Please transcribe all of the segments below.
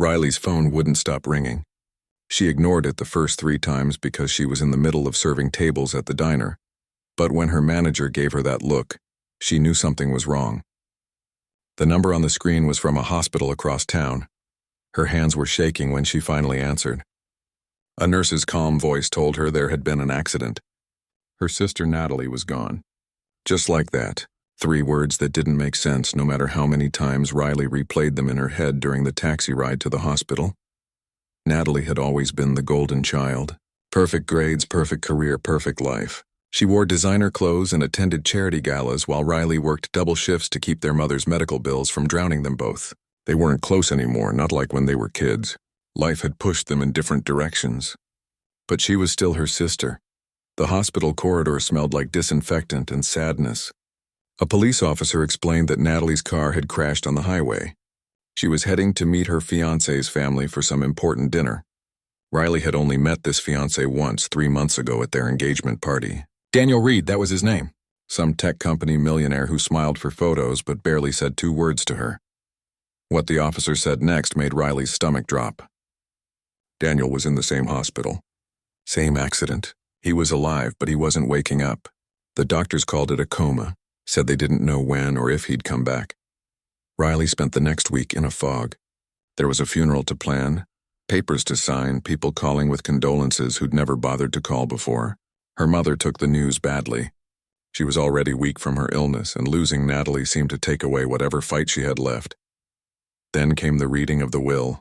Riley's phone wouldn't stop ringing. She ignored it the first 3 times because she was in the middle of serving tables at the diner. But when her manager gave her that look, she knew something was wrong. The number on the screen was from a hospital across town. Her hands were shaking when she finally answered. A nurse's calm voice told her there had been an accident. Her sister Natalie was gone. Just like that, 3 words that didn't make sense no matter how many times Riley replayed them in her head during the taxi ride to the hospital. Natalie had always been the golden child. Perfect grades, perfect career, perfect life. She wore designer clothes and attended charity galas while Riley worked double shifts to keep their mother's medical bills from drowning them both. They weren't close anymore, not like when they were kids. Life had pushed them in different directions. But she was still her sister. The hospital corridor smelled like disinfectant and sadness. A police officer explained that Natalie's car had crashed on the highway. She was heading to meet her fiancé's family for some important dinner. Riley had only met this fiancé once 3 months ago at their engagement party. Daniel Reed, that was his name. Some tech company millionaire who smiled for photos but barely said 2 words to her. What the officer said next made Riley's stomach drop. Daniel was in the same hospital. Same accident. He was alive, but he wasn't waking up. The doctors called it a coma, said they didn't know when or if he'd come back. Riley spent the next week in a fog. There was a funeral to plan, papers to sign, people calling with condolences who'd never bothered to call before. Her mother took the news badly. She was already weak from her illness, and losing Natalie seemed to take away whatever fight she had left. Then came the reading of the will.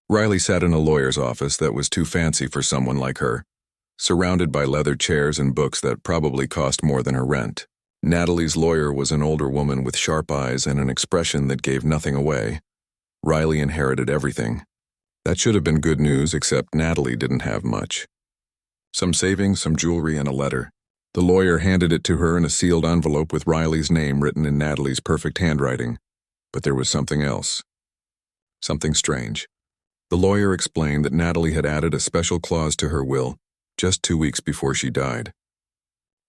Riley sat in a lawyer's office that was too fancy for someone like her, surrounded by leather chairs and books that probably cost more than her rent. Natalie's lawyer was an older woman with sharp eyes and an expression that gave nothing away. Riley inherited everything. That should have been good news, except Natalie didn't have much. Some savings, some jewelry, and a letter. The lawyer handed it to her in a sealed envelope with Riley's name written in Natalie's perfect handwriting. But there was something else. Something strange. The lawyer explained that Natalie had added a special clause to her will just 2 weeks before she died.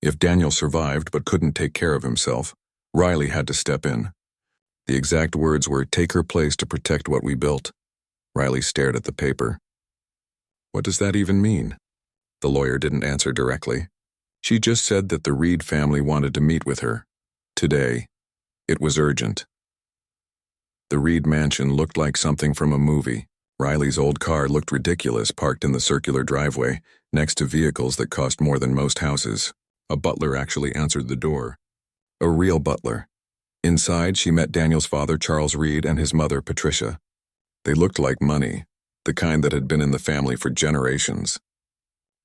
If Daniel survived but couldn't take care of himself, Riley had to step in. The exact words were, "Take her place to protect what we built." Riley stared at the paper. What does that even mean? The lawyer didn't answer directly. She just said that the Reed family wanted to meet with her. Today. It was urgent. The Reed mansion looked like something from a movie. Riley's old car looked ridiculous, parked in the circular driveway, next to vehicles that cost more than most houses. A butler actually answered the door. A real butler. Inside, she met Daniel's father, Charles Reed, and his mother, Patricia. They looked like money, the kind that had been in the family for generations.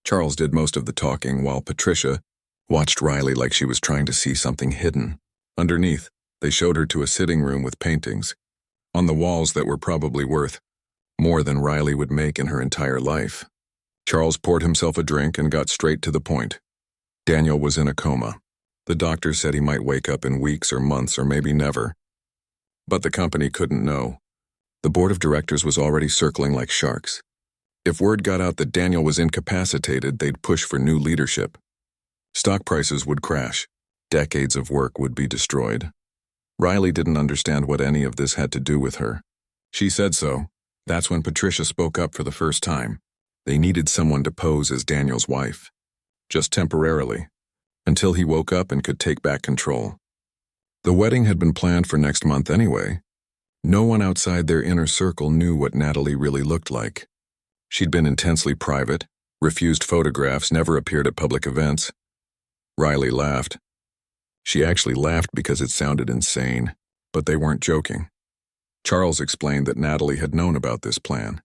Charles did most of the talking, while Patricia watched Riley like she was trying to see something hidden. Underneath, they showed her to a sitting room with paintings on the walls that were probably worth more than Riley would make in her entire life. Charles poured himself a drink and got straight to the point. Daniel was in a coma. The doctor said he might wake up in weeks or months or maybe never. But the company couldn't know. The board of directors was already circling like sharks. If word got out that Daniel was incapacitated, they'd push for new leadership. Stock prices would crash. Decades of work would be destroyed. Riley didn't understand what any of this had to do with her. She said so. That's when Patricia spoke up for the first time. They needed someone to pose as Daniel's wife. Just temporarily, until he woke up and could take back control. The wedding had been planned for next month anyway. No one outside their inner circle knew what Natalie really looked like. She'd been intensely private, refused photographs, never appeared at public events. Riley laughed. She actually laughed because it sounded insane, but they weren't joking. Charles explained that Natalie had known about this plan.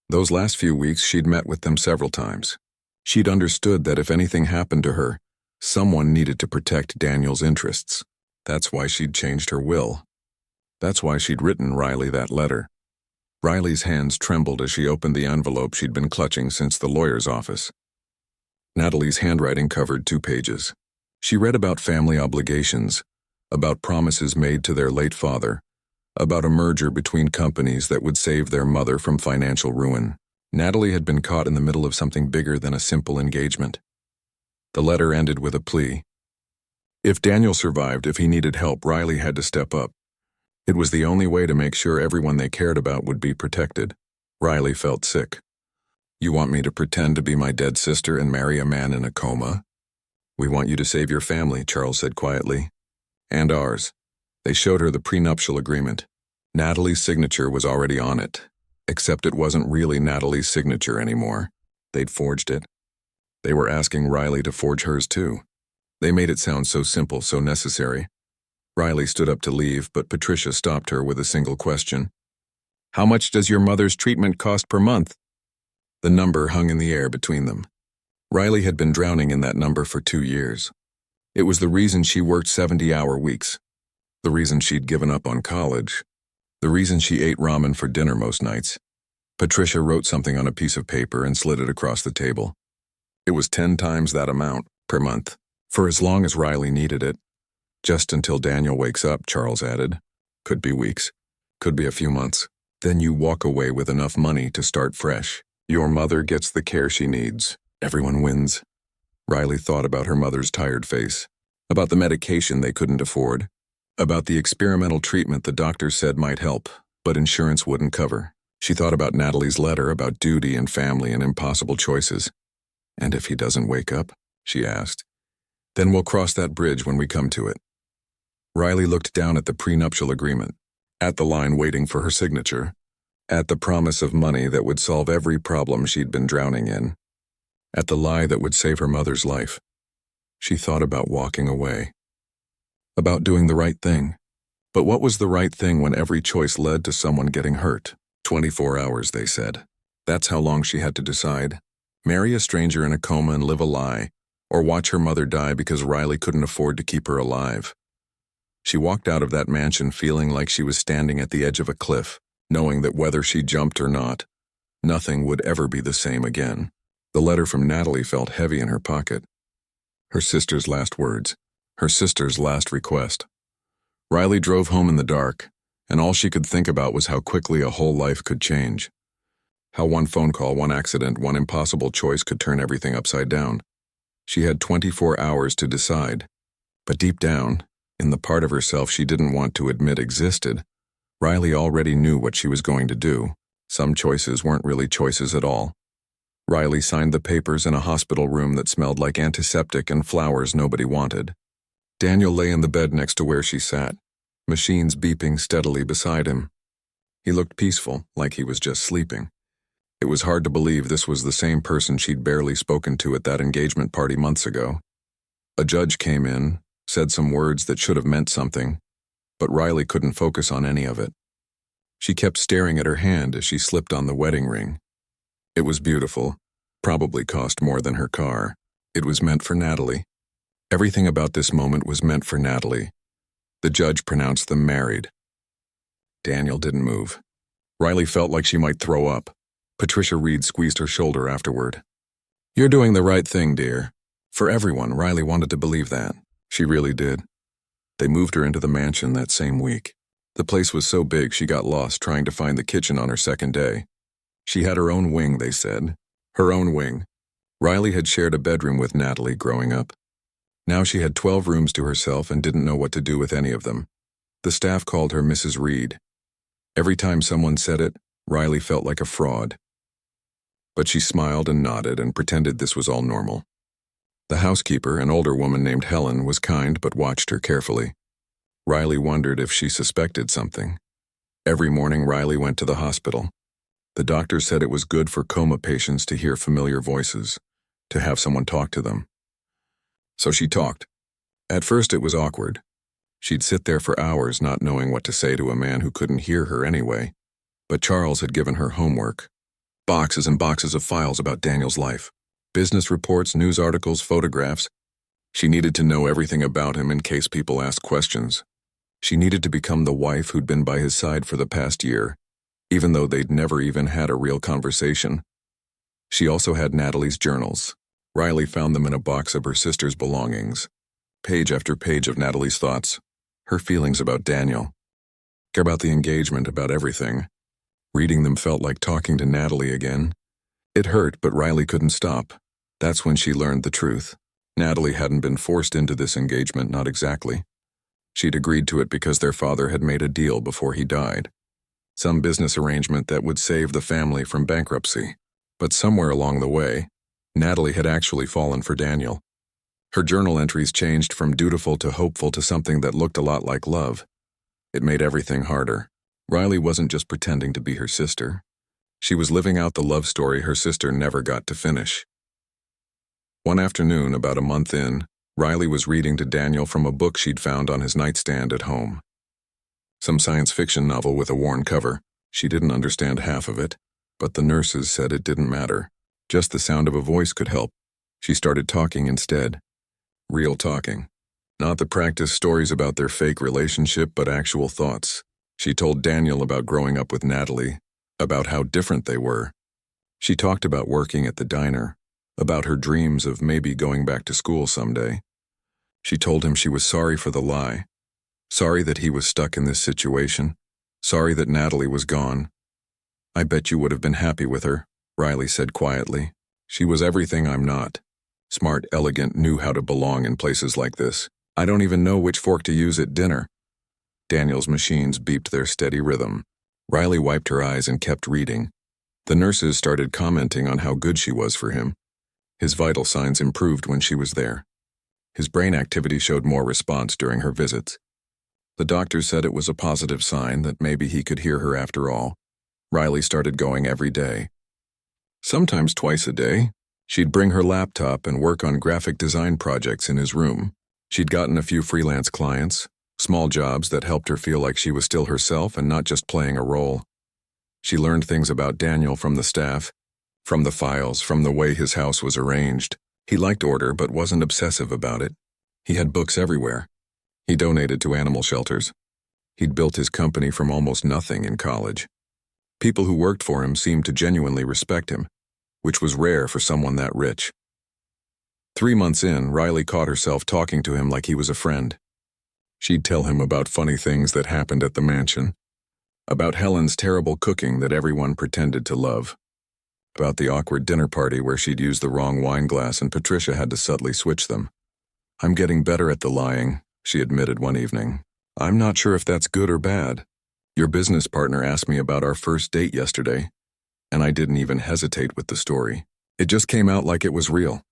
Those last few weeks, she'd met with them several times. She'd understood that if anything happened to her, someone needed to protect Daniel's interests. That's why she'd changed her will. That's why she'd written Riley that letter. Riley's hands trembled as she opened the envelope she'd been clutching since the lawyer's office. Natalie's handwriting covered 2 pages. She read about family obligations, about promises made to their late father, about a merger between companies that would save their mother from financial ruin. Natalie had been caught in the middle of something bigger than a simple engagement. The letter ended with a plea. If Daniel survived, if he needed help, Riley had to step up. It was the only way to make sure everyone they cared about would be protected. Riley felt sick. You want me to pretend to be my dead sister and marry a man in a coma? We want you to save your family, Charles said quietly. And ours. They showed her the prenuptial agreement. Natalie's signature was already on it, except it wasn't really Natalie's signature anymore. They'd forged it. They were asking Riley to forge hers too. They made it sound so simple, so necessary. Riley stood up to leave, but Patricia stopped her with a single question. How much does your mother's treatment cost per month? The number hung in the air between them. Riley had been drowning in that number for 2 years. It was the reason she worked 70-hour weeks, the reason she'd given up on college, the reason she ate ramen for dinner most nights. Patricia wrote something on a piece of paper and slid it across the table. It was 10 times that amount per month, for as long as Riley needed it. Just until Daniel wakes up, Charles added. Could be weeks, could be a few months. Then you walk away with enough money to start fresh. Your mother gets the care she needs. Everyone wins. Riley thought about her mother's tired face, about the medication they couldn't afford, about the experimental treatment the doctor said might help, but insurance wouldn't cover. She thought about Natalie's letter about duty and family and impossible choices. And if he doesn't wake up, she asked, then we'll cross that bridge when we come to it. Riley looked down at the prenuptial agreement, at the line waiting for her signature, at the promise of money that would solve every problem she'd been drowning in, at the lie that would save her mother's life. She thought about walking away, about doing the right thing. But what was the right thing when every choice led to someone getting hurt? 24 hours, they said. That's how long she had to decide. Marry a stranger in a coma and live a lie, or watch her mother die because Riley couldn't afford to keep her alive. She walked out of that mansion feeling like she was standing at the edge of a cliff, knowing that whether she jumped or not, nothing would ever be the same again. The letter from Natalie felt heavy in her pocket. Her sister's last words, her sister's last request. Riley drove home in the dark, and all she could think about was how quickly a whole life could change. How one phone call, one accident, one impossible choice could turn everything upside down. She had 24 hours to decide. But deep down, in the part of herself she didn't want to admit existed, Riley already knew what she was going to do. Some choices weren't really choices at all. Riley signed the papers in a hospital room that smelled like antiseptic and flowers nobody wanted. Daniel lay in the bed next to where she sat, machines beeping steadily beside him. He looked peaceful, like he was just sleeping. It was hard to believe this was the same person she'd barely spoken to at that engagement party months ago. A judge came in, said some words that should have meant something, but Riley couldn't focus on any of it. She kept staring at her hand as she slipped on the wedding ring. It was beautiful, probably cost more than her car. It was meant for Natalie. Everything about this moment was meant for Natalie. The judge pronounced them married. Daniel didn't move. Riley felt like she might throw up. Patricia Reed squeezed her shoulder afterward. You're doing the right thing, dear. For everyone, Riley wanted to believe that. She really did. They moved her into the mansion that same week. The place was so big she got lost trying to find the kitchen on her second day. She had her own wing, they said. Her own wing. Riley had shared a bedroom with Natalie growing up. Now she had 12 rooms to herself and didn't know what to do with any of them. The staff called her Mrs. Reed. Every time someone said it, Riley felt like a fraud. But she smiled and nodded and pretended this was all normal. The housekeeper, an older woman named Helen, was kind but watched her carefully. Riley wondered if she suspected something. Every morning Riley went to the hospital. The doctor said it was good for coma patients to hear familiar voices, to have someone talk to them. So she talked. At first it was awkward. She'd sit there for hours not knowing what to say to a man who couldn't hear her anyway. But Charles had given her homework. Boxes and boxes of files about Daniel's life. Business reports, news articles, photographs. She needed to know everything about him in case people asked questions. She needed to become the wife who'd been by his side for the past year, even though they'd never even had a real conversation. She also had Natalie's journals. Riley found them in a box of her sister's belongings. Page after page of Natalie's thoughts, her feelings about Daniel, about the engagement, about everything. Reading them felt like talking to Natalie again. It hurt, but Riley couldn't stop. That's when she learned the truth. Natalie hadn't been forced into this engagement, not exactly. She'd agreed to it because their father had made a deal before he died. Some business arrangement that would save the family from bankruptcy. But somewhere along the way, Natalie had actually fallen for Daniel. Her journal entries changed from dutiful to hopeful to something that looked a lot like love. It made everything harder. Riley wasn't just pretending to be her sister. She was living out the love story her sister never got to finish. One afternoon, about a month in, Riley was reading to Daniel from a book she'd found on his nightstand at home. Some science fiction novel with a worn cover. She didn't understand half of it, but the nurses said it didn't matter. Just the sound of a voice could help. She started talking instead. Real talking. Not the practice stories about their fake relationship, but actual thoughts. She told Daniel about growing up with Natalie, about how different they were. She talked about working at the diner, about her dreams of maybe going back to school someday. She told him she was sorry for the lie, sorry that he was stuck in this situation, sorry that Natalie was gone. "I bet you would have been happy with her," Riley said quietly. "She was everything I'm not. Smart, elegant, knew how to belong in places like this. I don't even know which fork to use at dinner." Daniel's machines beeped their steady rhythm. Riley wiped her eyes and kept reading. The nurses started commenting on how good she was for him. His vital signs improved when she was there. His brain activity showed more response during her visits. The doctor said it was a positive sign that maybe he could hear her after all. Riley started going every day. Sometimes twice a day. She'd bring her laptop and work on graphic design projects in his room. She'd gotten a few freelance clients, small jobs that helped her feel like she was still herself and not just playing a role. She learned things about Daniel from the staff, from the files, from the way his house was arranged. He liked order but wasn't obsessive about it. He had books everywhere. He donated to animal shelters. He'd built his company from almost nothing in college. People who worked for him seemed to genuinely respect him, which was rare for someone that rich. 3 months in, Riley caught herself talking to him like he was a friend. She'd tell him about funny things that happened at the mansion, about Helen's terrible cooking that everyone pretended to love, about the awkward dinner party where she'd used the wrong wine glass and Patricia had to subtly switch them. "I'm getting better at the lying," she admitted one evening. "I'm not sure if that's good or bad. Your business partner asked me about our first date yesterday, and I didn't even hesitate with the story. It just came out like it was real."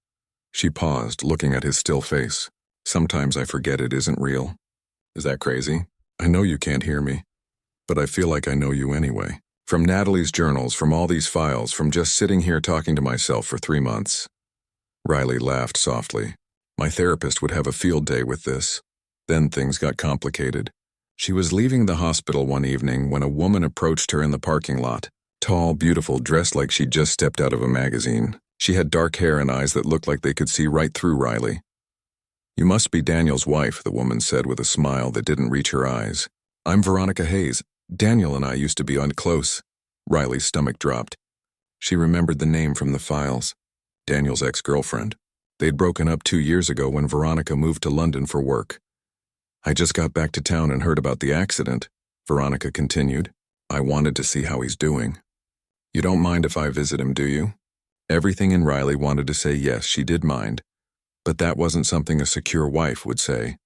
She paused, looking at his still face. "Sometimes I forget it isn't real." "Is that crazy? I know you can't hear me, but I feel like I know you anyway. From Natalie's journals, from all these files, from just sitting here talking to myself for 3 months. Riley laughed softly. "My therapist would have a field day with this." Then things got complicated. She was leaving the hospital one evening when a woman approached her in the parking lot. Tall, beautiful, dressed like she'd just stepped out of a magazine. She had dark hair and eyes that looked like they could see right through Riley. "You must be Daniel's wife," the woman said with a smile that didn't reach her eyes. "I'm Veronica Hayes. Daniel and I used to be on close." Riley's stomach dropped. She remembered the name from the files. Daniel's ex-girlfriend. They'd broken up 2 years ago when Veronica moved to London for work. "I just got back to town and heard about the accident," Veronica continued. "I wanted to see how he's doing. You don't mind if I visit him, do you?" Everything in Riley wanted to say yes, she did mind. But that wasn't something a secure wife would say.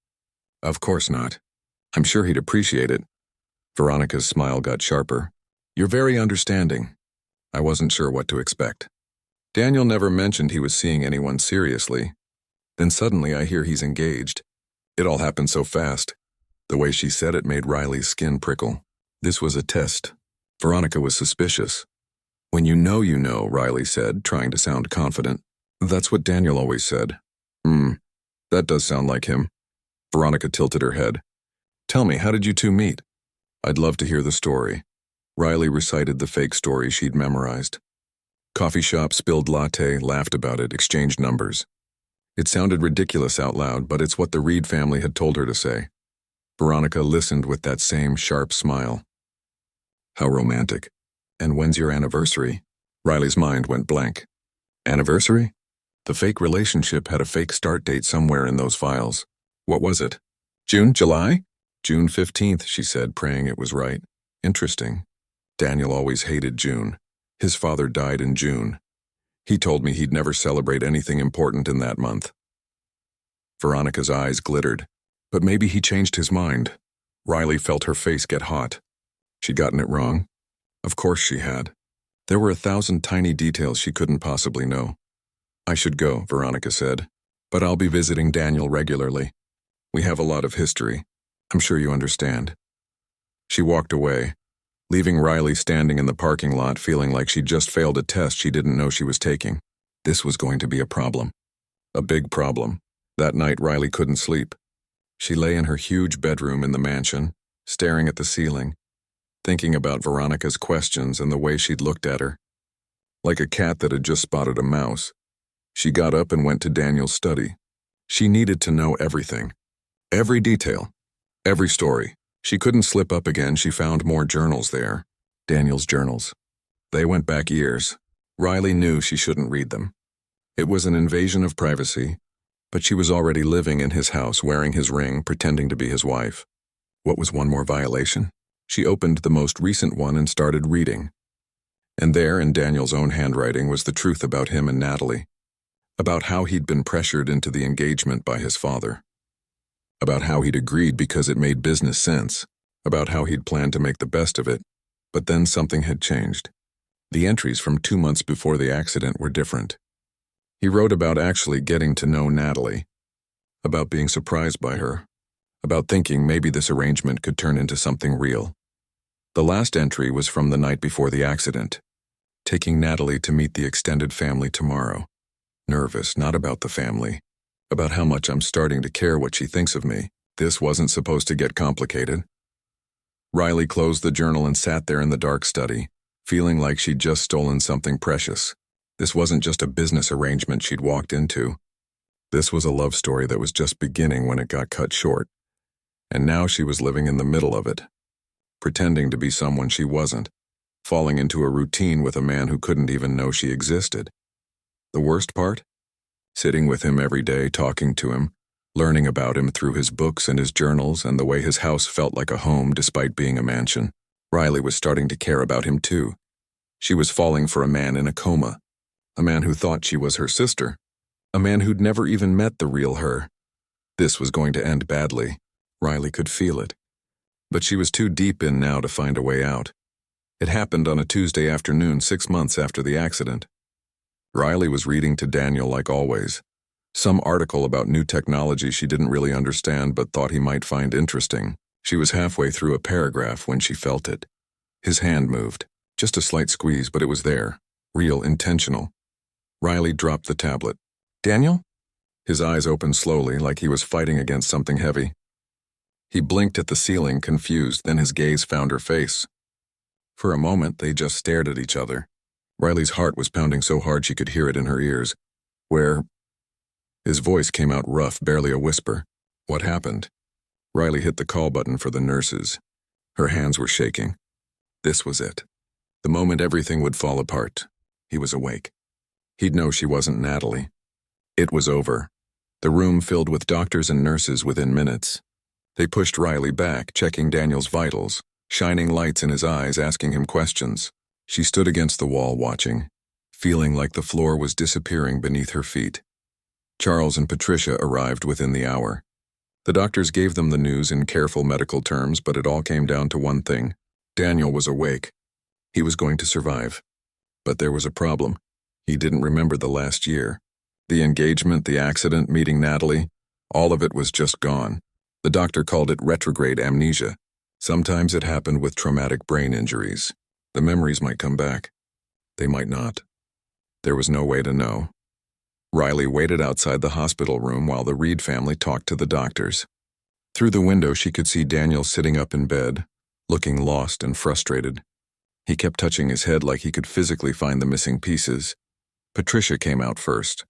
"Of course not. I'm sure he'd appreciate it." Veronica's smile got sharper. "You're very understanding." I wasn't sure what to expect. Daniel never mentioned he was seeing anyone seriously. Then suddenly I hear he's engaged. It all happened so fast. The way she said it made Riley's skin prickle. This was a test. Veronica was suspicious. "When you know," Riley said, trying to sound confident. "That's what Daniel always said." That does sound like him." Veronica tilted her head. "Tell me, how did you two meet?" "I'd love to hear the story." Riley recited the fake story she'd memorized. Coffee shop, spilled latte, laughed about it, exchanged numbers. It sounded ridiculous out loud, but it's what the Reed family had told her to say. Veronica listened with that same sharp smile. "How romantic. And when's your anniversary?" Riley's mind went blank. Anniversary? The fake relationship had a fake start date somewhere in those files. What was it? June, July? June 15th, she said, praying it was right. Interesting. Daniel always hated June. His father died in June. He told me he'd never celebrate anything important in that month. Veronica's eyes glittered. But maybe he changed his mind. Riley felt her face get hot. She'd gotten it wrong? Of course she had. There were 1,000 tiny details she couldn't possibly know. I should go, Veronica said. But I'll be visiting Daniel regularly. We have a lot of history. I'm sure you understand. She walked away, leaving Riley standing in the parking lot feeling like she'd just failed a test she didn't know she was taking. This was going to be a problem. A big problem. That night Riley couldn't sleep. She lay in her huge bedroom in the mansion, staring at the ceiling, thinking about Veronica's questions and the way she'd looked at her. Like a cat that had just spotted a mouse. She got up and went to Daniel's study. She needed to know everything. Every detail. Every story. She couldn't slip up again. She found more journals there. Daniel's journals. They went back years. Riley knew she shouldn't read them. It was an invasion of privacy, but she was already living in his house, wearing his ring, pretending to be his wife. What was one more violation? She opened the most recent one and started reading. And there, in Daniel's own handwriting, was the truth about him and Natalie. About how he'd been pressured into the engagement by his father. About how he'd agreed because it made business sense. About how he'd planned to make the best of it. But then something had changed. The entries from 2 months before the accident were different. He wrote about actually getting to know Natalie. About being surprised by her. About thinking maybe this arrangement could turn into something real. The last entry was from the night before the accident. Taking Natalie to meet the extended family tomorrow. Nervous, not about the family. About how much I'm starting to care what she thinks of me. This wasn't supposed to get complicated. Riley closed the journal and sat there in the dark study, feeling like she'd just stolen something precious. This wasn't just a business arrangement she'd walked into. This was a love story that was just beginning when it got cut short. And now she was living in the middle of it. Pretending to be someone she wasn't. Falling into a routine with a man who couldn't even know she existed. The worst part? Sitting with him every day, talking to him, learning about him through his books and his journals and the way his house felt like a home despite being a mansion. Riley was starting to care about him too. She was falling for a man in a coma. A man who thought she was her sister. A man who'd never even met the real her. This was going to end badly. Riley could feel it. But she was too deep in now to find a way out. It happened on a Tuesday afternoon 6 months after the accident. Riley was reading to Daniel like always. Some article about new technology she didn't really understand but thought he might find interesting. She was halfway through a paragraph when she felt it. His hand moved. Just a slight squeeze, but it was there. Real, intentional. Riley dropped the tablet. Daniel? His eyes opened slowly, like he was fighting against something heavy. He blinked at the ceiling, confused, then his gaze found her face. For a moment, they just stared at each other. Riley's heart was pounding so hard she could hear it in her ears. Where? His voice came out rough, barely a whisper. What happened? Riley hit the call button for the nurses. Her hands were shaking. This was it. The moment everything would fall apart. He was awake. He'd know she wasn't Natalie. It was over. The room filled with doctors and nurses within minutes. They pushed Riley back, checking Daniel's vitals, shining lights in his eyes, asking him questions. She stood against the wall watching, feeling like the floor was disappearing beneath her feet. Charles and Patricia arrived within the hour. The doctors gave them the news in careful medical terms, but it all came down to one thing. Daniel was awake. He was going to survive. But there was a problem. He didn't remember the last year. The engagement, the accident, meeting Natalie, all of it was just gone. The doctor called it retrograde amnesia. Sometimes it happened with traumatic brain injuries. The memories might come back. They might not. There was no way to know. Riley waited outside the hospital room while the Reed family talked to the doctors. Through the window, she could see Daniel sitting up in bed, looking lost and frustrated. He kept touching his head like he could physically find the missing pieces. Patricia came out first.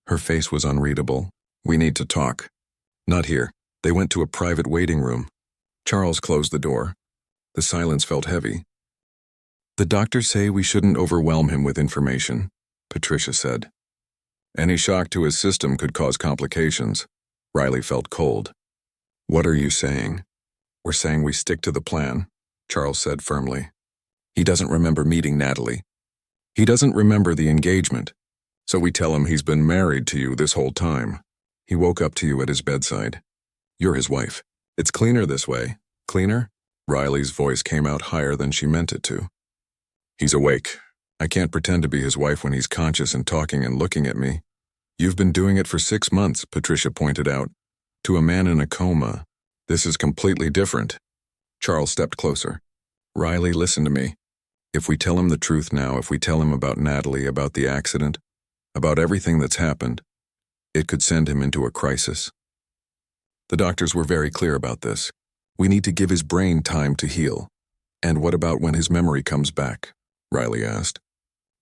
Her face was unreadable. We need to talk. Not here. They went to a private waiting room. Charles closed the door. The silence felt heavy. The doctors say we shouldn't overwhelm him with information, Patricia said. Any shock to his system could cause complications. Riley felt cold. What are you saying? We're saying we stick to the plan, Charles said firmly. He doesn't remember meeting Natalie. He doesn't remember the engagement. So we tell him he's been married to you this whole time. He woke up to you at his bedside. You're his wife. It's cleaner this way. Cleaner? Riley's voice came out higher than she meant it to. He's awake. I can't pretend to be his wife when he's conscious and talking and looking at me. You've been doing it for 6 months, Patricia pointed out. To a man in a coma, this is completely different. Charles stepped closer. Riley, listen to me. If we tell him the truth now, if we tell him about Natalie, about the accident, about everything that's happened, it could send him into a crisis. The doctors were very clear about this. We need to give his brain time to heal. And what about when his memory comes back? Riley asked.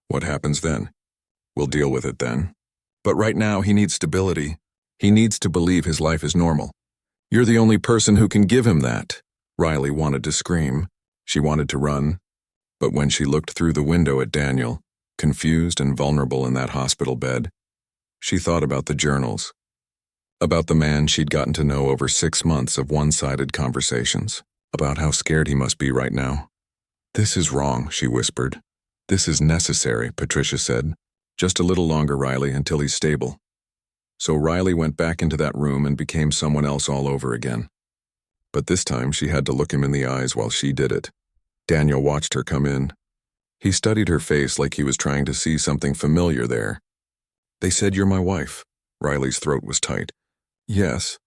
What happens then? We'll deal with it then. But right now, he needs stability. He needs to believe his life is normal. You're the only person who can give him that. Riley wanted to scream. She wanted to run. But when she looked through the window at Daniel, confused and vulnerable in that hospital bed, she thought about the journals, about the man she'd gotten to know over 6 months of one-sided conversations, about how scared he must be right now. This is wrong, she whispered. This is necessary, Patricia said. Just a little longer, Riley, until he's stable. So Riley went back into that room and became someone else all over again. But this time she had to look him in the eyes while she did it. Daniel watched her come in. He studied her face like he was trying to see something familiar there. They said you're my wife. Riley's throat was tight. Yes.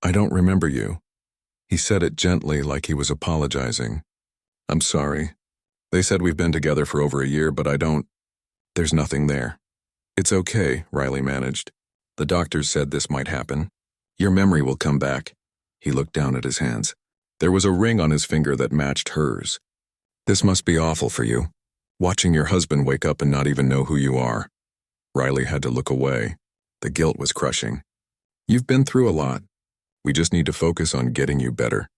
I don't remember you. He said it gently like he was apologizing. I'm sorry. They said we've been together for over a year, but I don't. There's nothing there. It's okay, Riley managed. The doctors said this might happen. Your memory will come back. He looked down at his hands. There was a ring on his finger that matched hers. This must be awful for you, watching your husband wake up and not even know who you are. Riley had to look away. The guilt was crushing. You've been through a lot. We just need to focus on getting you better.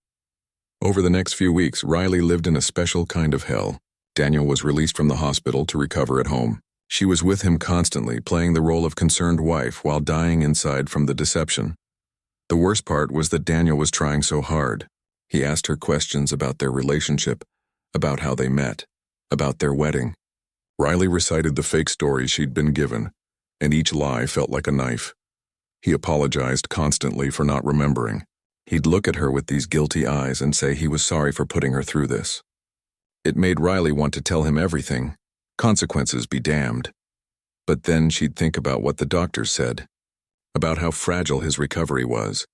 Over the next few weeks, Riley lived in a special kind of hell. Daniel was released from the hospital to recover at home. She was with him constantly, playing the role of concerned wife while dying inside from the deception. The worst part was that Daniel was trying so hard. He asked her questions about their relationship, about how they met, about their wedding. Riley recited the fake stories she'd been given, and each lie felt like a knife. He apologized constantly for not remembering. He'd look at her with these guilty eyes and say he was sorry for putting her through this. It made Riley want to tell him everything. Consequences be damned. But then she'd think about what the doctors said, about how fragile his recovery was,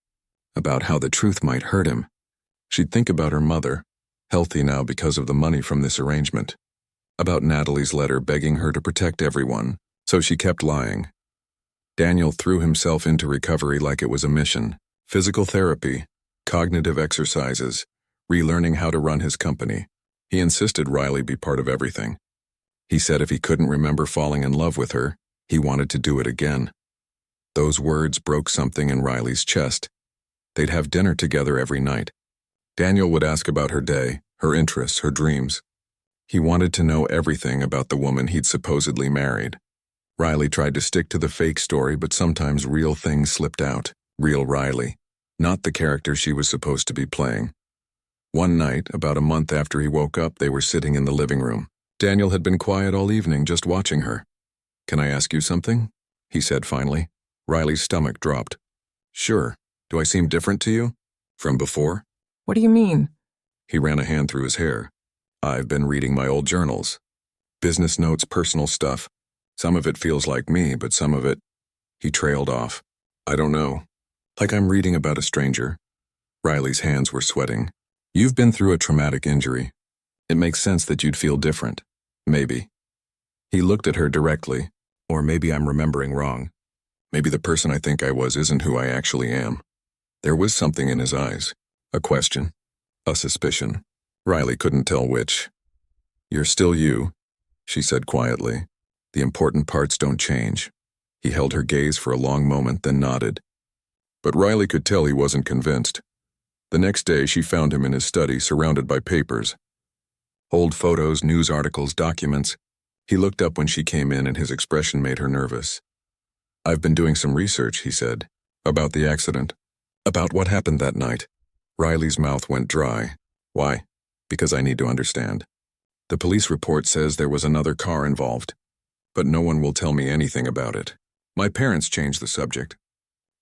about how the truth might hurt him. She'd think about her mother, healthy now because of the money from this arrangement, about Natalie's letter begging her to protect everyone, so she kept lying. Daniel threw himself into recovery like it was a mission. Physical therapy, cognitive exercises, relearning how to run his company. He insisted Riley be part of everything. He said if he couldn't remember falling in love with her, he wanted to do it again. Those words broke something in Riley's chest. They'd have dinner together every night. Daniel would ask about her day, her interests, her dreams. He wanted to know everything about the woman he'd supposedly married. Riley tried to stick to the fake story, but sometimes real things slipped out. Real Riley, not the character she was supposed to be playing. One night, about a month after he woke up, they were sitting in the living room. Daniel had been quiet all evening, just watching her. Can I ask you something? He said finally. Riley's stomach dropped. Sure. Do I seem different to you? From before? What do you mean? He ran a hand through his hair. I've been reading my old journals. Business notes, personal stuff. Some of it feels like me, but some of it... He trailed off. I don't know. Like I'm reading about a stranger. Riley's hands were sweating. You've been through a traumatic injury. It makes sense that you'd feel different. Maybe. He looked at her directly. Or maybe I'm remembering wrong. Maybe the person I think I was isn't who I actually am. There was something in his eyes. A question. A suspicion. Riley couldn't tell which. You're still you, she said quietly. The important parts don't change. He held her gaze for a long moment, then nodded. But Riley could tell he wasn't convinced. The next day, she found him in his study, surrounded by papers. Old photos, news articles, documents. He looked up when she came in and his expression made her nervous. I've been doing some research, he said, about the accident. About what happened that night. Riley's mouth went dry. Why? Because I need to understand. The police report says there was another car involved, but no one will tell me anything about it. My parents changed the subject.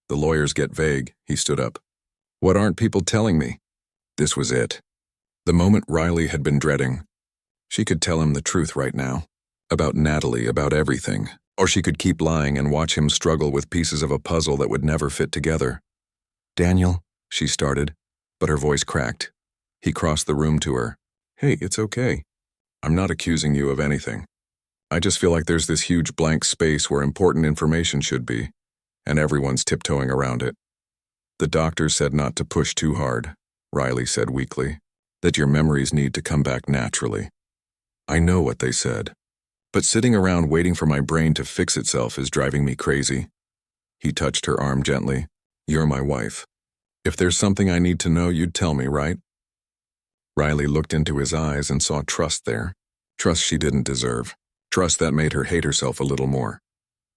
The lawyers get vague. He stood up. What aren't people telling me? This was it. The moment Riley had been dreading. She could tell him the truth right now. About Natalie, about everything. Or she could keep lying and watch him struggle with pieces of a puzzle that would never fit together. Daniel, she started, but her voice cracked. He crossed the room to her. Hey, it's okay. I'm not accusing you of anything. I just feel like there's this huge blank space where important information should be, and everyone's tiptoeing around it. The doctor said not to push too hard, Riley said weakly, that your memories need to come back naturally. I know what they said, but sitting around waiting for my brain to fix itself is driving me crazy. He touched her arm gently. You're my wife. If there's something I need to know, you'd tell me, right? Riley looked into his eyes and saw trust there. Trust she didn't deserve. Trust that made her hate herself a little more.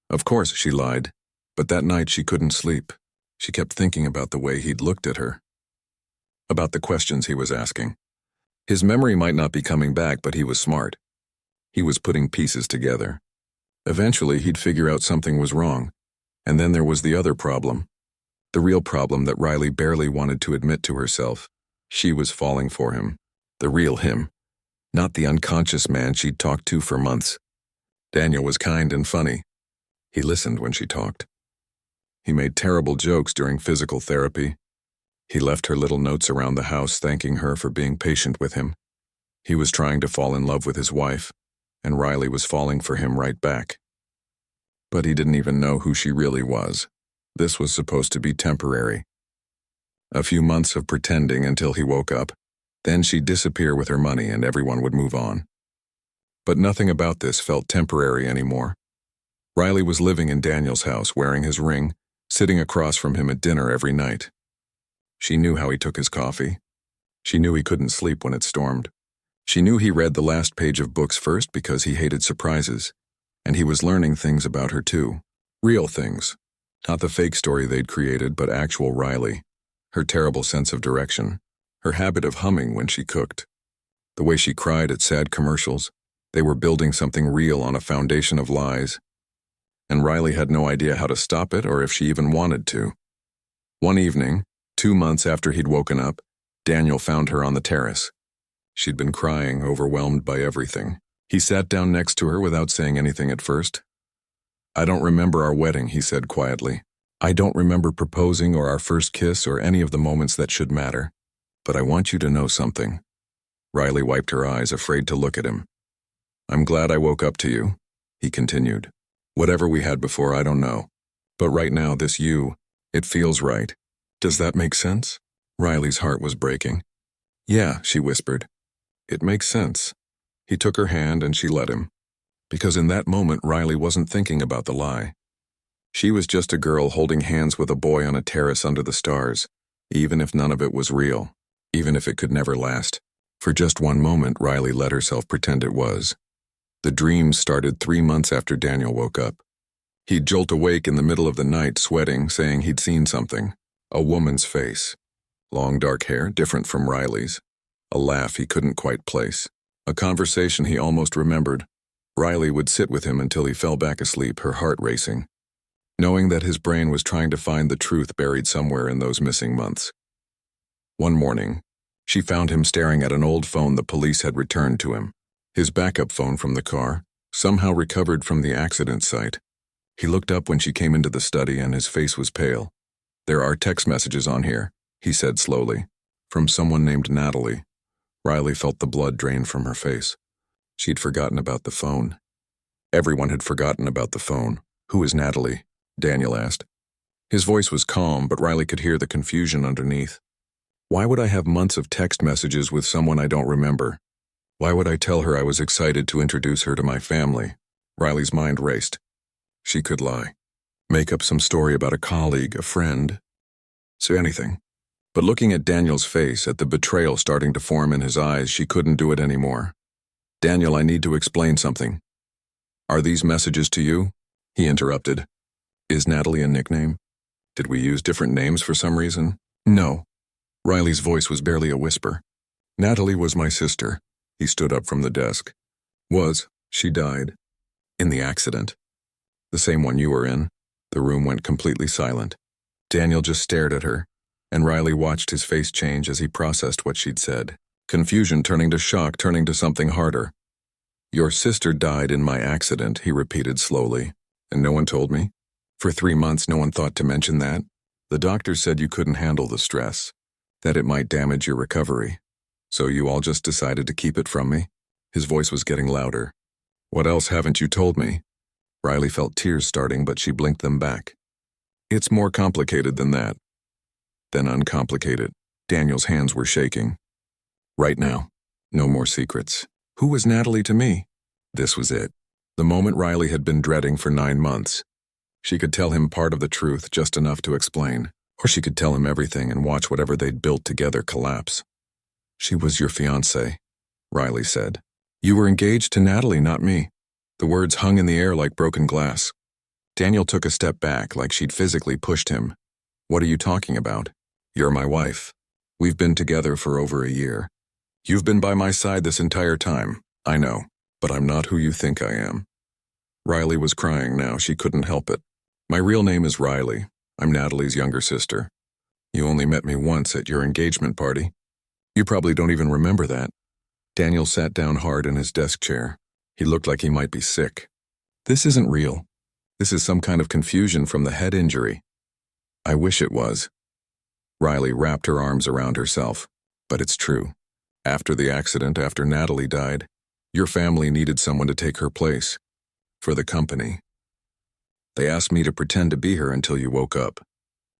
Of course, she lied, but that night she couldn't sleep. She kept thinking about the way he'd looked at her. About the questions he was asking. His memory might not be coming back, but he was smart. He was putting pieces together. Eventually, he'd figure out something was wrong. And then there was the other problem. The real problem that Riley barely wanted to admit to herself. She was falling for him. The real him. Not the unconscious man she'd talked to for months. Daniel was kind and funny. He listened when she talked. He made terrible jokes during physical therapy. He left her little notes around the house thanking her for being patient with him. He was trying to fall in love with his wife, and Riley was falling for him right back. But he didn't even know who she really was. This was supposed to be temporary. A few months of pretending until he woke up. Then she'd disappear with her money and everyone would move on. But nothing about this felt temporary anymore. Riley was living in Daniel's house, wearing his ring, sitting across from him at dinner every night. She knew how he took his coffee. She knew he couldn't sleep when it stormed. She knew he read the last page of books first because he hated surprises. And he was learning things about her too. Real things. Not the fake story they'd created, but actual Riley. Her terrible sense of direction. Her habit of humming when she cooked. The way she cried at sad commercials. They were building something real on a foundation of lies. And Riley had no idea how to stop it or if she even wanted to. One evening, 2 months after he'd woken up, Daniel found her on the terrace. She'd been crying, overwhelmed by everything. He sat down next to her without saying anything at first. I don't remember our wedding, he said quietly. I don't remember proposing or our first kiss or any of the moments that should matter. But I want you to know something. Riley wiped her eyes, afraid to look at him. I'm glad I woke up to you, he continued. Whatever we had before, I don't know. But right now, this you, it feels right. Does that make sense? Riley's heart was breaking. Yeah, she whispered. It makes sense. He took her hand and she let him. Because in that moment, Riley wasn't thinking about the lie. She was just a girl holding hands with a boy on a terrace under the stars, even if none of it was real. Even if it could never last. For just one moment, Riley let herself pretend it was. The dream started 3 months after Daniel woke up. He'd jolt awake in the middle of the night, sweating, saying he'd seen something. A woman's face. Long dark hair, different from Riley's. A laugh he couldn't quite place. A conversation he almost remembered. Riley would sit with him until he fell back asleep, her heart racing. Knowing that his brain was trying to find the truth buried somewhere in those missing months. One morning, she found him staring at an old phone the police had returned to him. His backup phone from the car, somehow recovered from the accident site. He looked up when she came into the study and his face was pale. There are text messages on here, he said slowly. From someone named Natalie. Riley felt the blood drain from her face. She'd forgotten about the phone. Everyone had forgotten about the phone. Who is Natalie? Daniel asked. His voice was calm, but Riley could hear the confusion underneath. Why would I have months of text messages with someone I don't remember? Why would I tell her I was excited to introduce her to my family? Riley's mind raced. She could lie. Make up some story about a colleague, a friend. Say anything. But looking at Daniel's face, at the betrayal starting to form in his eyes, she couldn't do it anymore. Daniel, I need to explain something. Are these messages to you? He interrupted. Is Natalie a nickname? Did we use different names for some reason? No. Riley's voice was barely a whisper. Natalie was my sister. He stood up from the desk. She died. In the accident. The same one you were in. The room went completely silent. Daniel just stared at her. and Riley watched his face change as he processed what she'd said. Confusion turning to shock, turning to something harder. "Your sister died in my accident," he repeated slowly. "And no one told me? For 3 months no one thought to mention that? The doctor said you couldn't handle the stress, that it might damage your recovery. So you all just decided to keep it from me?" His voice was getting louder. "What else haven't you told me?" Riley felt tears starting, but she blinked them back. "It's more complicated than that." Then uncomplicated. Daniel's hands were shaking. "Right now, no more secrets. Who was Natalie to me?" This was it. The moment Riley had been dreading for 9 months. She could tell him part of the truth, just enough to explain. Or she could tell him everything and watch whatever they'd built together collapse. "She was your fiancé," Riley said. "You were engaged to Natalie, not me." The words hung in the air like broken glass. Daniel took a step back, like she'd physically pushed him. "What are you talking about? You're my wife. We've been together for over a year. You've been by my side this entire time, I know, but I'm not who you think I am." Riley was crying now, she couldn't help it. "My real name is Riley. I'm Natalie's younger sister. You only met me once at your engagement party. You probably don't even remember that." Daniel sat down hard in his desk chair. He looked like he might be sick. "This isn't real. This is some kind of confusion from the head injury." "I wish it was." Riley wrapped her arms around herself. "But it's true. After the accident, after Natalie died, your family needed someone to take her place. For the company. They asked me to pretend to be her until you woke up.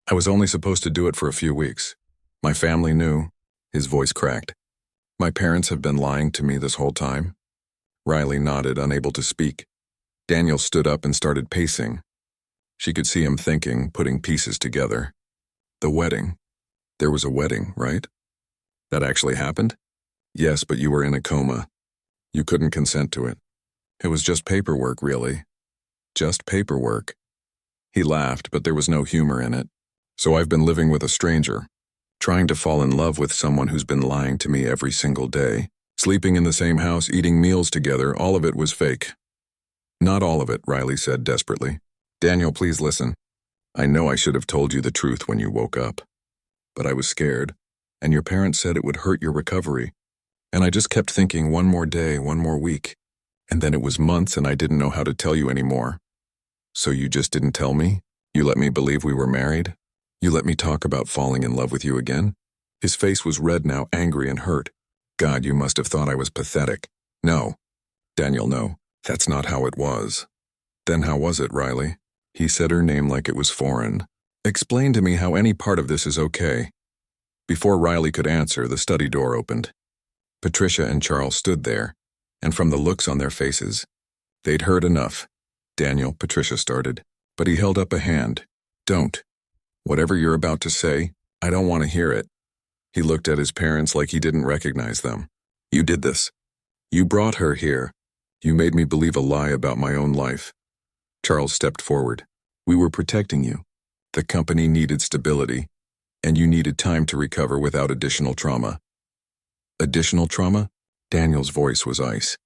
I was only supposed to do it for a few weeks. My family knew." His voice cracked. "My parents have been lying to me this whole time." Riley nodded, unable to speak. Daniel stood up and started pacing. She could see him thinking, putting pieces together. "The wedding. There was a wedding, right? That actually happened?" "Yes, but you were in a coma. You couldn't consent to it. It was just paperwork, really. Just paperwork." He laughed, but there was no humor in it. "So I've been living with a stranger, trying to fall in love with someone who's been lying to me every single day, sleeping in the same house, eating meals together. All of it was fake." "Not all of it," Riley said desperately. "Daniel, please listen. I know I should have told you the truth when you woke up. But I was scared, and your parents said it would hurt your recovery. And I just kept thinking, one more day, one more week. And then it was months and I didn't know how to tell you anymore. So you just didn't tell me? You let me believe we were married? You let me talk about falling in love with you again?" His face was red now, angry and hurt. "God, you must have thought I was pathetic." "No. Daniel, no. That's not how it was." "Then how was it, Riley?" He said her name like it was foreign. "Explain to me how any part of this is okay." Before Riley could answer, the study door opened. Patricia and Charles stood there, and from the looks on their faces, they'd heard enough. "Daniel," Patricia started, but he held up a hand. "Don't. Whatever you're about to say, I don't want to hear it." He looked at his parents like he didn't recognize them. "You did this. You brought her here. You made me believe a lie about my own life." Charles stepped forward. "We were protecting you. The company needed stability, and you needed time to recover without additional trauma." "Additional trauma?" Daniel's voice was ice.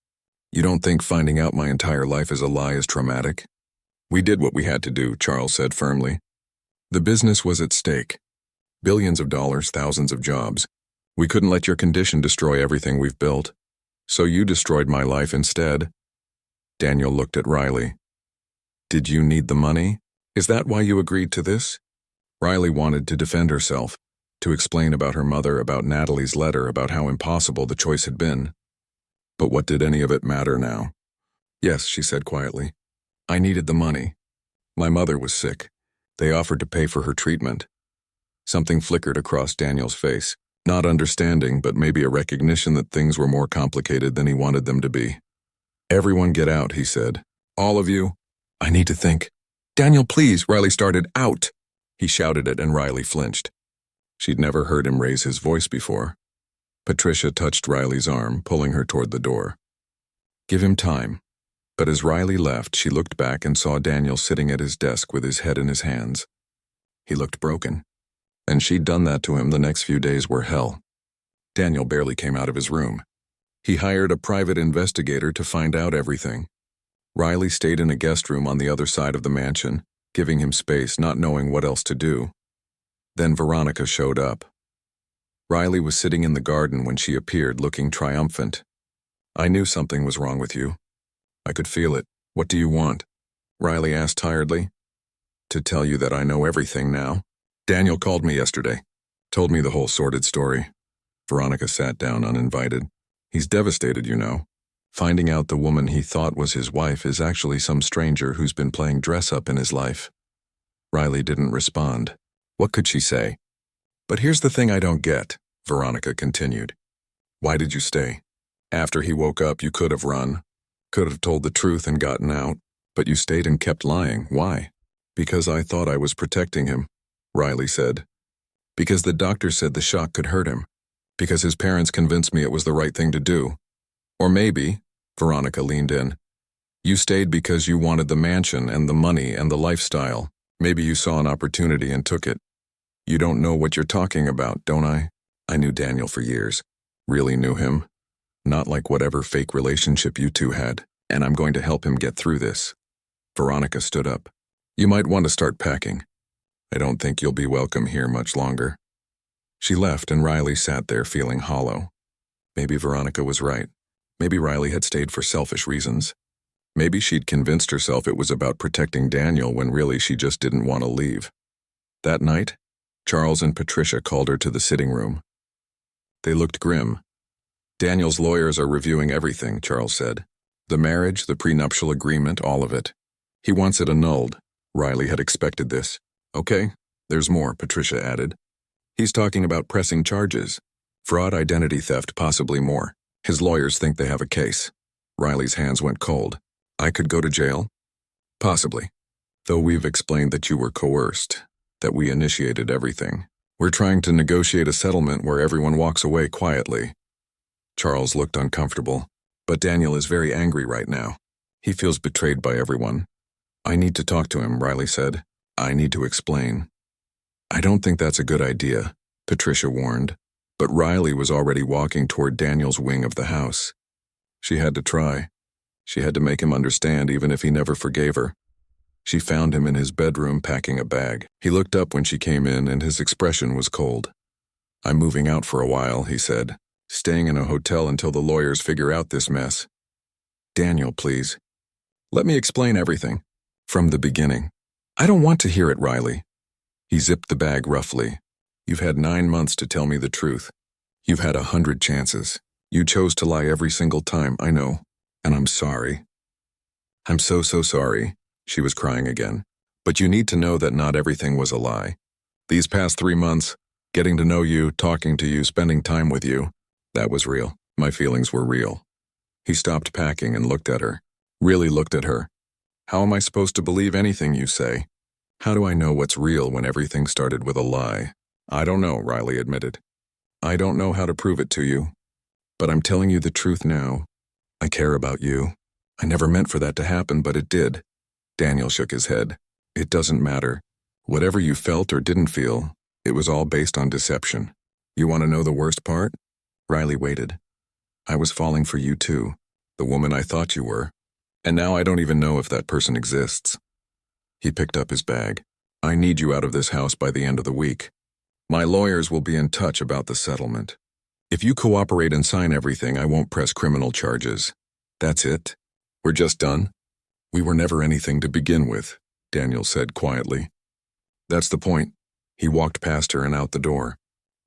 "You don't think finding out my entire life is a lie is traumatic?" "We did what we had to do," Charles said firmly. "The business was at stake. Billions of dollars, thousands of jobs. We couldn't let your condition destroy everything we've built. So you destroyed my life instead." Daniel looked at Riley. "Did you need the money? Is that why you agreed to this?" Riley wanted to defend herself, to explain about her mother, about Natalie's letter, about how impossible the choice had been. But what did any of it matter now? "Yes," she said quietly. "I needed the money. My mother was sick. They offered to pay for her treatment." Something flickered across Daniel's face. Not understanding, but maybe a recognition that things were more complicated than he wanted them to be. "Everyone get out," he said. "All of you. I need to think." "Daniel, please," Riley started. "Out!" He shouted it, and Riley flinched. She'd never heard him raise his voice before. Patricia touched Riley's arm, pulling her toward the door. "Give him time." But as Riley left, she looked back and saw Daniel sitting at his desk with his head in his hands. He looked broken. And she'd done that to him. The next few days were hell. Daniel barely came out of his room. He hired a private investigator to find out everything. Riley stayed in a guest room on the other side of the mansion, giving him space, not knowing what else to do. Then Veronica showed up. Riley was sitting in the garden when she appeared, looking triumphant. "I knew something was wrong with you. I could feel it. What do you want?" Riley asked tiredly. "To tell you that I know everything now. Daniel called me yesterday. Told me the whole sordid story." Veronica sat down uninvited. "He's devastated, you know. Finding out the woman he thought was his wife is actually some stranger who's been playing dress-up in his life." Riley didn't respond. What could she say? "But here's the thing I don't get," Veronica continued. "Why did you stay? After he woke up, you could have run. Could have told the truth and gotten out. But you stayed and kept lying. Why?" "Because I thought I was protecting him," Riley said. "Because the doctor said the shock could hurt him. Because his parents convinced me it was the right thing to do. Or maybe," Veronica leaned in, "you stayed because you wanted the mansion and the money and the lifestyle. Maybe you saw an opportunity and took it. You don't know what you're talking about, don't I? I knew Daniel for years. Really knew him. Not like whatever fake relationship you two had. And I'm going to help him get through this." Veronica stood up. "You might want to start packing. I don't think you'll be welcome here much longer." She left and Riley sat there feeling hollow. Maybe Veronica was right. Maybe Riley had stayed for selfish reasons. Maybe she'd convinced herself it was about protecting Daniel when really she just didn't want to leave. That night, Charles and Patricia called her to the sitting room. They looked grim. "Daniel's lawyers are reviewing everything," Charles said. "The marriage, the prenuptial agreement, all of it. He wants it annulled." Riley had expected this. "Okay, there's more," Patricia added. "He's talking about pressing charges. Fraud, identity theft, possibly more. His lawyers think they have a case." Riley's hands went cold. "I could go to jail?" "Possibly. Though we've explained that you were coerced, that we initiated everything. We're trying to negotiate a settlement where everyone walks away quietly." Charles looked uncomfortable. "But Daniel is very angry right now. He feels betrayed by everyone." "I need to talk to him," Riley said. "I need to explain." "I don't think that's a good idea," Patricia warned. But Riley was already walking toward Daniel's wing of the house. She had to try. She had to make him understand even if he never forgave her. She found him in his bedroom packing a bag. He looked up when she came in and his expression was cold. "I'm moving out for a while," he said. "Staying in a hotel until the lawyers figure out this mess." "Daniel, please. Let me explain everything. From the beginning." "I don't want to hear it, Riley." He zipped the bag roughly. "You've had 9 months to tell me the truth. You've had 100 chances. You chose to lie every single time, I know. And I'm sorry. I'm so sorry." She was crying again. "But you need to know that not everything was a lie. These past 3 months, getting to know you, talking to you, spending time with you, that was real. My feelings were real." He stopped packing and looked at her. Really looked at her. "How am I supposed to believe anything you say? How do I know what's real when everything started with a lie?" "I don't know," Riley admitted. "I don't know how to prove it to you. But I'm telling you the truth now. I care about you. I never meant for that to happen, but it did." Daniel shook his head. "It doesn't matter. Whatever you felt or didn't feel, it was all based on deception. You want to know the worst part?" Riley waited. "I was falling for you too, the woman I thought you were. And now I don't even know if that person exists." He picked up his bag. "I need you out of this house by the end of the week. My lawyers will be in touch about the settlement. If you cooperate and sign everything, I won't press criminal charges. That's it. We're just done." "We were never anything to begin with," Daniel said quietly. "That's the point." He walked past her and out the door.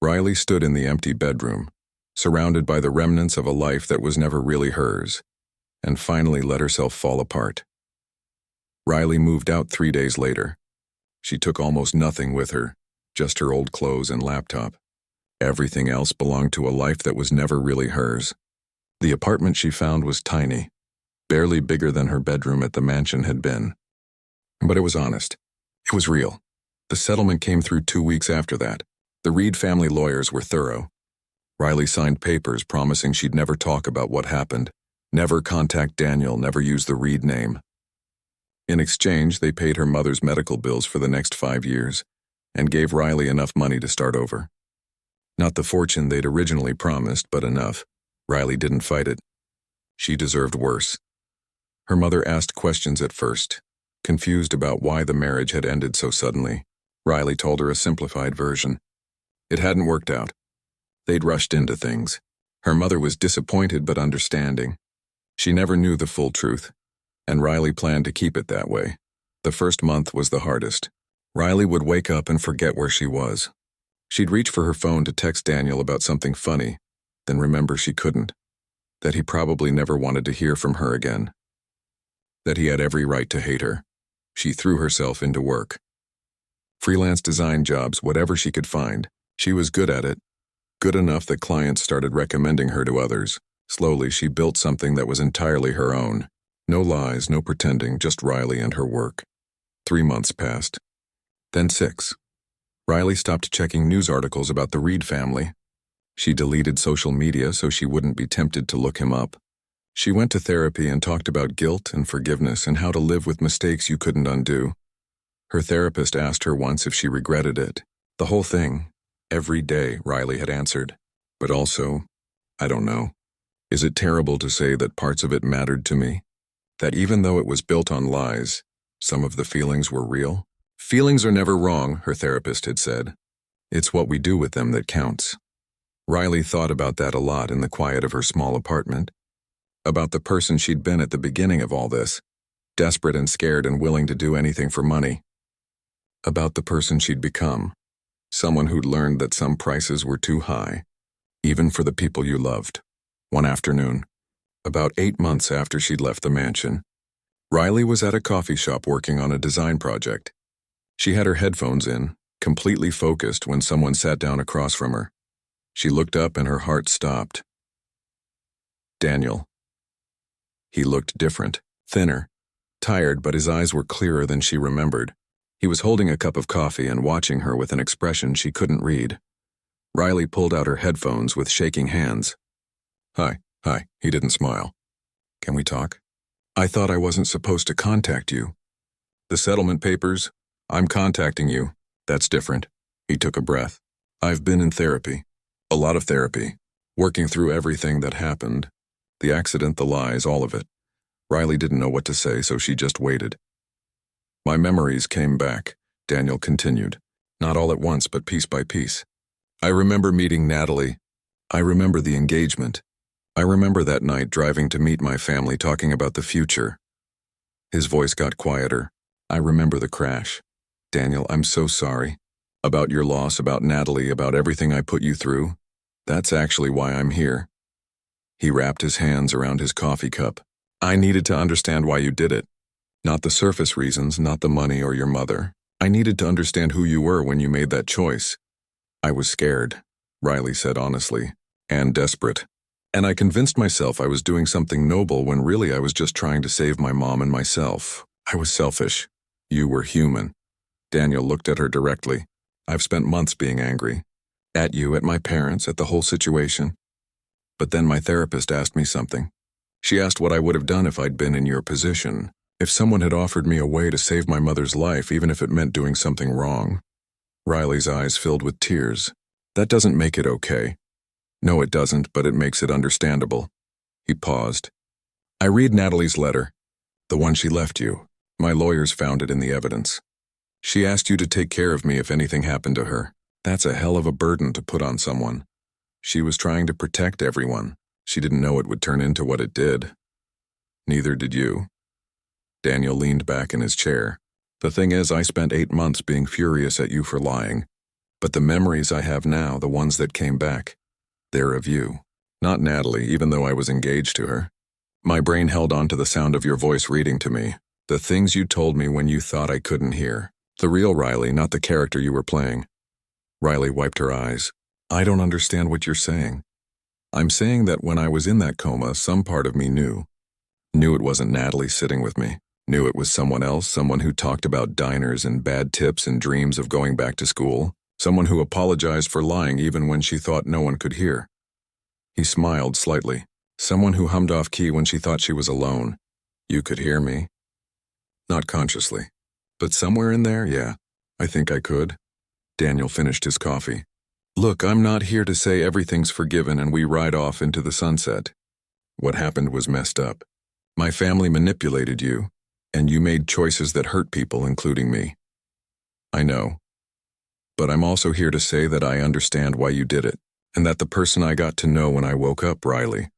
Riley stood in the empty bedroom, surrounded by the remnants of a life that was never really hers, and finally let herself fall apart. Riley moved out 3 days later. She took almost nothing with her, just her old clothes and laptop. Everything else belonged to a life that was never really hers. The apartment she found was tiny, barely bigger than her bedroom at the mansion had been. But it was honest. It was real. The settlement came through 2 weeks after that. The Reed family lawyers were thorough. Riley signed papers promising she'd never talk about what happened, never contact Daniel, never use the Reed name. In exchange, they paid her mother's medical bills for the next 5 years and gave Riley enough money to start over. Not the fortune they'd originally promised, but enough. Riley didn't fight it. She deserved worse. Her mother asked questions at first, confused about why the marriage had ended so suddenly. Riley told her a simplified version. It hadn't worked out. They'd rushed into things. Her mother was disappointed but understanding. She never knew the full truth, and Riley planned to keep it that way. The first month was the hardest. Riley would wake up and forget where she was. She'd reach for her phone to text Daniel about something funny, then remember she couldn't. That he probably never wanted to hear from her again. That he had every right to hate her. She threw herself into work. Freelance design jobs, whatever she could find. She was good at it. Good enough that clients started recommending her to others. Slowly, she built something that was entirely her own. No lies, no pretending, just Riley and her work. 3 months passed. Then 6. Riley stopped checking news articles about the Reed family. She deleted social media so she wouldn't be tempted to look him up. She went to therapy and talked about guilt and forgiveness and how to live with mistakes you couldn't undo. Her therapist asked her once if she regretted it. The whole thing. Every day, Riley had answered. But also, I don't know. Is it terrible to say that parts of it mattered to me? That even though it was built on lies, some of the feelings were real? Feelings are never wrong, her therapist had said. It's what we do with them that counts. Riley thought about that a lot in the quiet of her small apartment. About the person she'd been at the beginning of all this, desperate and scared and willing to do anything for money. About the person she'd become, someone who'd learned that some prices were too high, even for the people you loved. One afternoon, about 8 months after she'd left the mansion, Riley was at a coffee shop working on a design project. She had her headphones in, completely focused when someone sat down across from her. She looked up and her heart stopped. Daniel. He looked different, thinner, tired, but his eyes were clearer than she remembered. He was holding a cup of coffee and watching her with an expression she couldn't read. Riley pulled out her headphones with shaking hands. Hi, he didn't smile. Can we talk? I thought I wasn't supposed to contact you. The settlement papers, I'm contacting you. That's different. He took a breath. I've been in therapy. A lot of therapy. Working through everything that happened. The accident, the lies, all of it. Riley didn't know what to say, so she just waited. My memories came back, Daniel continued. Not all at once, but piece by piece. I remember meeting Natalie. I remember the engagement. I remember that night driving to meet my family talking about the future. His voice got quieter. I remember the crash. Daniel, I'm so sorry. About your loss, about Natalie, about everything I put you through. That's actually why I'm here. He wrapped his hands around his coffee cup. I needed to understand why you did it. Not the surface reasons, not the money or your mother. I needed to understand who you were when you made that choice. I was scared, Riley said honestly, and desperate. And I convinced myself I was doing something noble when really I was just trying to save my mom and myself. I was selfish. You were human. Daniel looked at her directly. I've spent months being angry. At you, at my parents, at the whole situation. But then my therapist asked me something. She asked what I would have done if I'd been in your position. If someone had offered me a way to save my mother's life, even if it meant doing something wrong. Riley's eyes filled with tears. That doesn't make it okay. No, it doesn't, but it makes it understandable. He paused. I read Natalie's letter. The one she left you. My lawyers found it in the evidence. She asked you to take care of me if anything happened to her. That's a hell of a burden to put on someone. She was trying to protect everyone. She didn't know it would turn into what it did. Neither did you. Daniel leaned back in his chair. The thing is, I spent 8 months being furious at you for lying. But the memories I have now, the ones that came back, they're of you. Not Natalie, even though I was engaged to her. My brain held on to the sound of your voice reading to me. The things you told me when you thought I couldn't hear. The real Riley, not the character you were playing. Riley wiped her eyes. I don't understand what you're saying. I'm saying that when I was in that coma, some part of me knew. Knew it wasn't Natalie sitting with me. Knew it was someone else, someone who talked about diners and bad tips and dreams of going back to school. Someone who apologized for lying even when she thought no one could hear. He smiled slightly. Someone who hummed off key when she thought she was alone. You could hear me. Not consciously. But somewhere in there, yeah, I think I could. Daniel finished his coffee. Look, I'm not here to say everything's forgiven and we ride off into the sunset. What happened was messed up. My family manipulated you, and you made choices that hurt people, including me. I know. But I'm also here to say that I understand why you did it, and that the person I got to know when I woke up, Riley,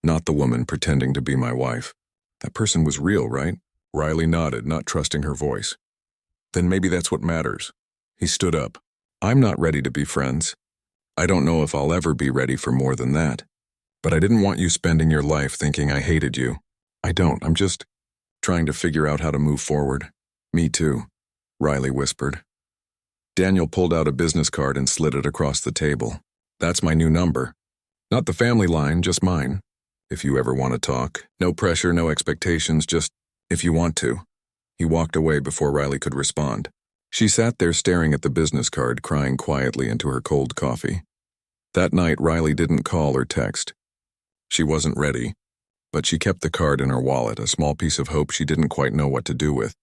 not the woman pretending to be my wife. That person was real, right? Riley nodded, not trusting her voice. Then maybe that's what matters. He stood up. I'm not ready to be friends. I don't know if I'll ever be ready for more than that. But I didn't want you spending your life thinking I hated you. I don't. I'm just trying to figure out how to move forward. Me too, Riley whispered. Daniel pulled out a business card and slid it across the table. That's my new number. Not the family line, just mine. If you ever want to talk. No pressure, no expectations, just if you want to. He walked away before Riley could respond. She sat there staring at the business card, crying quietly into her cold coffee. That night, Riley didn't call or text. She wasn't ready, but she kept the card in her wallet, a small piece of hope she didn't quite know what to do with.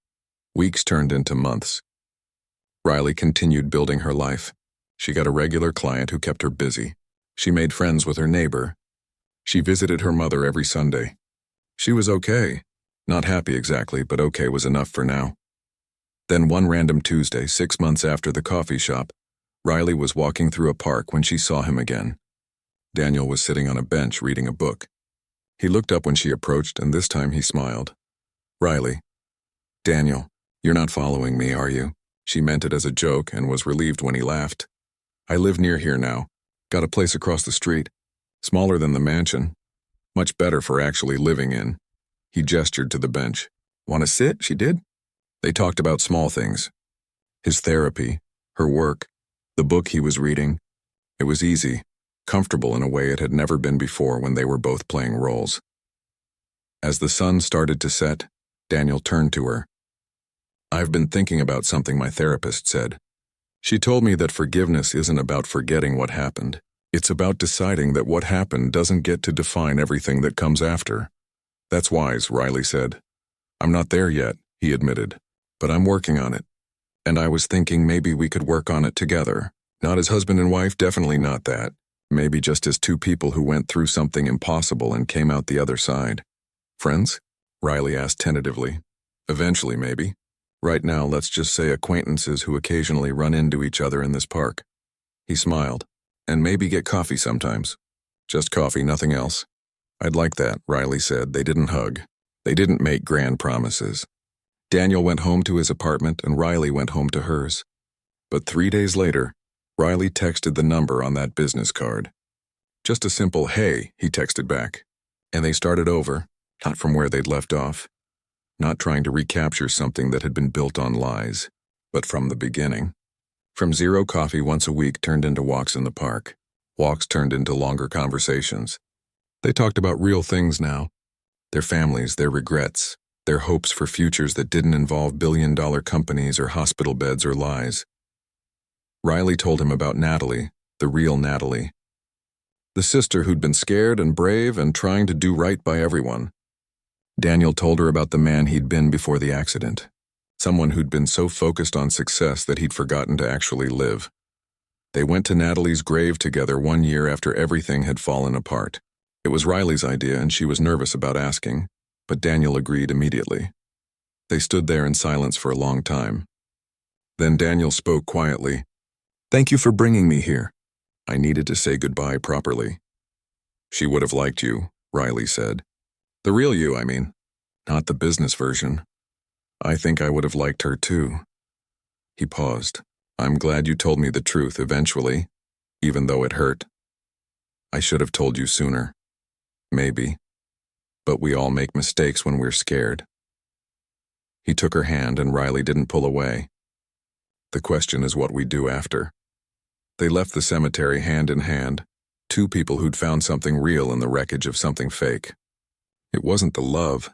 Weeks turned into months. Riley continued building her life. She got a regular client who kept her busy. She made friends with her neighbor. She visited her mother every Sunday. She was okay. Not happy exactly, but okay was enough for now. Then one random Tuesday, 6 months after the coffee shop, Riley was walking through a park when she saw him again. Daniel was sitting on a bench reading a book. He looked up when she approached, and this time he smiled. Riley. Daniel, you're not following me, are you? She meant it as a joke and was relieved when he laughed. I live near here now. Got a place across the street. Smaller than the mansion. Much better for actually living in. He gestured to the bench. Want to sit? She did. They talked about small things. His therapy, her work, the book he was reading. It was easy, comfortable in a way it had never been before when they were both playing roles. As the sun started to set, Daniel turned to her. I've been thinking about something my therapist said. She told me that forgiveness isn't about forgetting what happened. It's about deciding that what happened doesn't get to define everything that comes after. That's wise, Riley said. I'm not there yet, he admitted, but I'm working on it. And I was thinking maybe we could work on it together. Not as husband and wife, definitely not that. Maybe just as two people who went through something impossible and came out the other side. Friends? Riley asked tentatively. Eventually, maybe. Right now, let's just say acquaintances who occasionally run into each other in this park. He smiled. And maybe get coffee sometimes. Just coffee, nothing else. I'd like that, Riley said. They didn't hug. They didn't make grand promises. Daniel went home to his apartment and Riley went home to hers. But 3 days later, Riley texted the number on that business card. Just a simple, hey, he texted back. And they started over, not from where they'd left off. Not trying to recapture something that had been built on lies, but from the beginning. From zero coffee once a week turned into walks in the park. Walks turned into longer conversations. They talked about real things now. Their families, their regrets, their hopes for futures that didn't involve billion-dollar companies or hospital beds or lies. Riley told him about Natalie, the real Natalie. The sister who'd been scared and brave and trying to do right by everyone. Daniel told her about the man he'd been before the accident. Someone who'd been so focused on success that he'd forgotten to actually live. They went to Natalie's grave together 1 year after everything had fallen apart. It was Riley's idea and she was nervous about asking, but Daniel agreed immediately. They stood there in silence for a long time. Then Daniel spoke quietly. Thank you for bringing me here. I needed to say goodbye properly. She would have liked you, Riley said. The real you, I mean, not the business version. I think I would have liked her too. He paused. I'm glad you told me the truth eventually, even though it hurt. I should have told you sooner. Maybe. But we all make mistakes when we're scared. He took her hand and Riley didn't pull away. The question is what we do after. They left the cemetery hand in hand, two people who'd found something real in the wreckage of something fake. It wasn't the love,